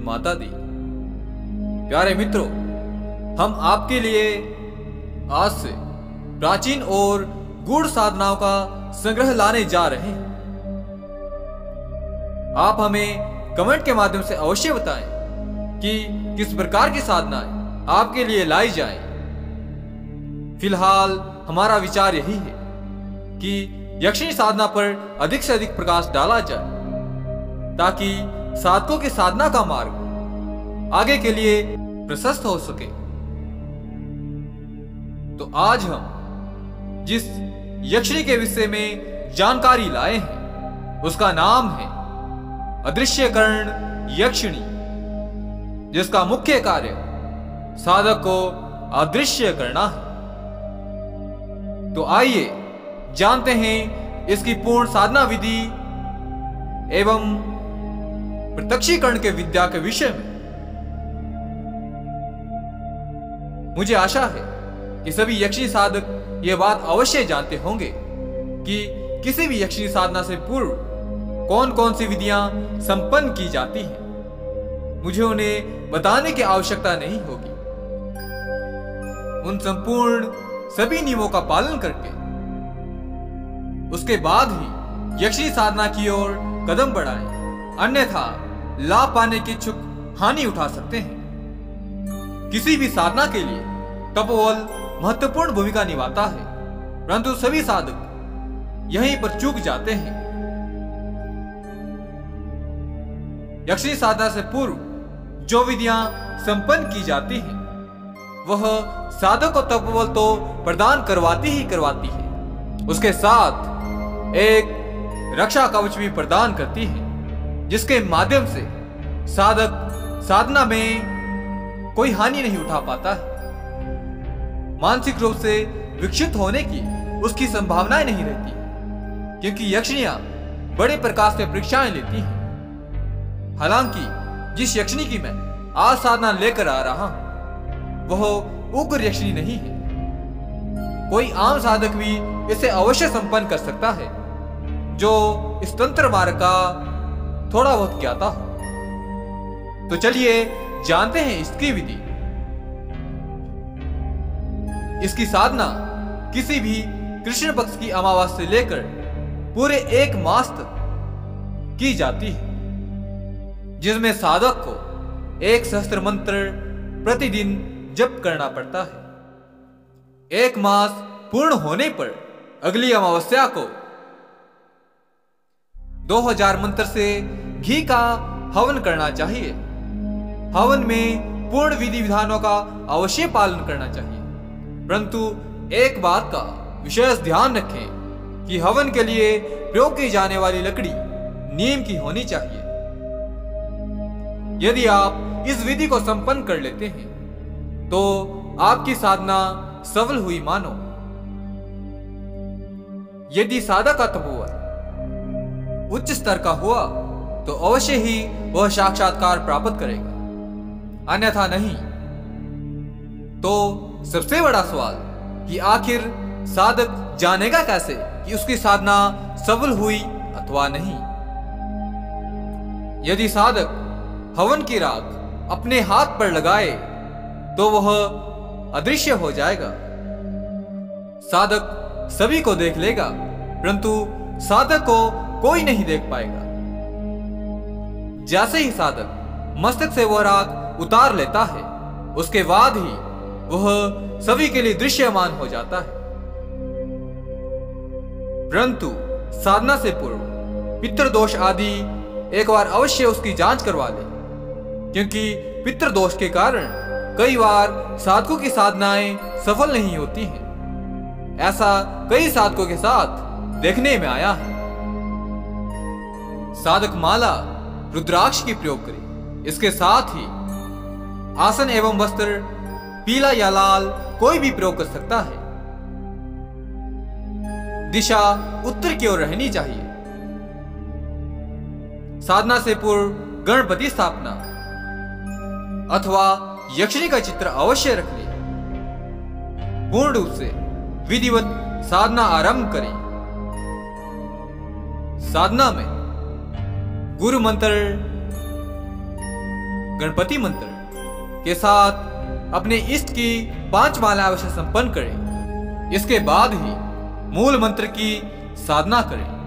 माता दी। प्यारे मित्रों, हम आपके लिए आज से प्राचीन और गूढ़ साधनाओं का संग्रह लाने जा रहे हैं। आप हमें कमेंट के माध्यम से अवश्य बताएं कि किस प्रकार की साधनाएं आपके लिए लाई जाएं। फिलहाल हमारा विचार यही है कि यक्षिणी साधना पर अधिक से अधिक प्रकाश डाला जाए ताकि साधकों की साधना का मार्ग आगे के लिए प्रशस्त हो सके। तो आज हम जिस यक्षिणी के विषय में जानकारी लाए हैं उसका नाम है अदृश्यकरण यक्षिणी, जिसका मुख्य कार्य साधक को अदृश्य करना है। तो आइए जानते हैं इसकी पूर्ण साधना विधि एवं प्रत्यक्षीकरण के विद्या के विषय में। मुझे आशा है कि सभी यक्षिणी साधक यह बात अवश्य जानते होंगे कि किसी भी यक्षिणी साधना से पूर्व कौन कौन सी विधियां संपन्न की जाती हैं। मुझे उन्हें बताने की आवश्यकता नहीं होगी। उन संपूर्ण सभी नियमों का पालन करके उसके बाद ही यक्षिणी साधना की ओर कदम बढ़ाएं, अन्यथा लाभ पाने की इच्छुक हानि उठा सकते हैं। किसी भी साधना के लिए तपोबल महत्वपूर्ण भूमिका निभाता है, परंतु सभी साधक यहीं पर चूक जाते हैं। यक्षिणी साधना से पूर्व जो विधियां संपन्न की जाती हैं वह साधक को तपोबल तो प्रदान करवाती ही करवाती है, उसके साथ एक रक्षा कवच भी प्रदान करती है, जिसके माध्यम से साधक साधना में कोई हानि नहीं उठा पाता है। मानसिक रूप से विकसित होने की उसकी संभावनाएं नहीं रहती, क्योंकि यक्षिणियां बड़े प्रकार से परीक्षाएं लेती हैं। हालांकि जिस यक्षिणी की मैं आज साधना लेकर आ रहा हूं वह उग्र यक्षिणी नहीं है। कोई आम साधक भी इसे अवश्य संपन्न कर सकता है जो इस तंत्र मार्ग का थोड़ा बहुत ज्ञाता हो। तो चलिए जानते हैं इसकी विधि। इसकी साधना किसी भी कृष्ण पक्ष की अमावस्या से लेकर पूरे एक मास तक की जाती है, जिसमें साधक को एक सहस्त्र मंत्र प्रतिदिन जप करना पड़ता है। एक मास पूर्ण होने पर अगली अमावस्या को 2000 मंत्र से घी का हवन करना चाहिए। हवन में पूर्ण विधि विधानों का अवश्य पालन करना चाहिए, परंतु एक बात का विशेष ध्यान रखें कि हवन के लिए प्रयोग की जाने वाली लकड़ी नीम की होनी चाहिए। यदि आप इस विधि को संपन्न कर लेते हैं तो आपकी साधना सफल हुई मानो। यदि साधक का तपोबल उच्च स्तर का हुआ तो अवश्य ही वह साक्षात्कार प्राप्त करेगा, अन्यथा नहीं। तो सबसे बड़ा सवाल कि आखिर साधक जानेगा कैसे कि उसकी साधना सफल हुई अथवा नहीं। यदि साधक हवन की राख अपने हाथ पर लगाए तो वह अदृश्य हो जाएगा। साधक सभी को देख लेगा, परंतु साधक को कोई नहीं देख पाएगा। जैसे ही साधक मस्तक से वह राख उतार लेता है, उसके बाद ही वह सभी के लिए दृश्यमान हो जाता है। परंतु साधना से पूर्व पितृदोष आदि एक बार अवश्य उसकी जांच करवा ले, क्योंकि पितृदोष के कारण कई बार साधकों की साधनाएं सफल नहीं होती हैं। ऐसा कई साधकों के साथ देखने में आया है। साधक माला रुद्राक्ष की प्रयोग करे, इसके साथ ही आसन एवं वस्त्र पीला या लाल कोई भी प्रयोग कर सकता है। दिशा उत्तर की ओर रहनी चाहिए। साधना से पूर्व गणपति स्थापना अथवा यक्षिणी का चित्र अवश्य रख ले। पूर्ण रूप से विधिवत साधना आरंभ करें। साधना में गुरु मंत्र गणपति मंत्र के साथ अपने इष्ट की 5 माला अवश्य संपन्न करें। इसके बाद ही मूल मंत्र की साधना करें।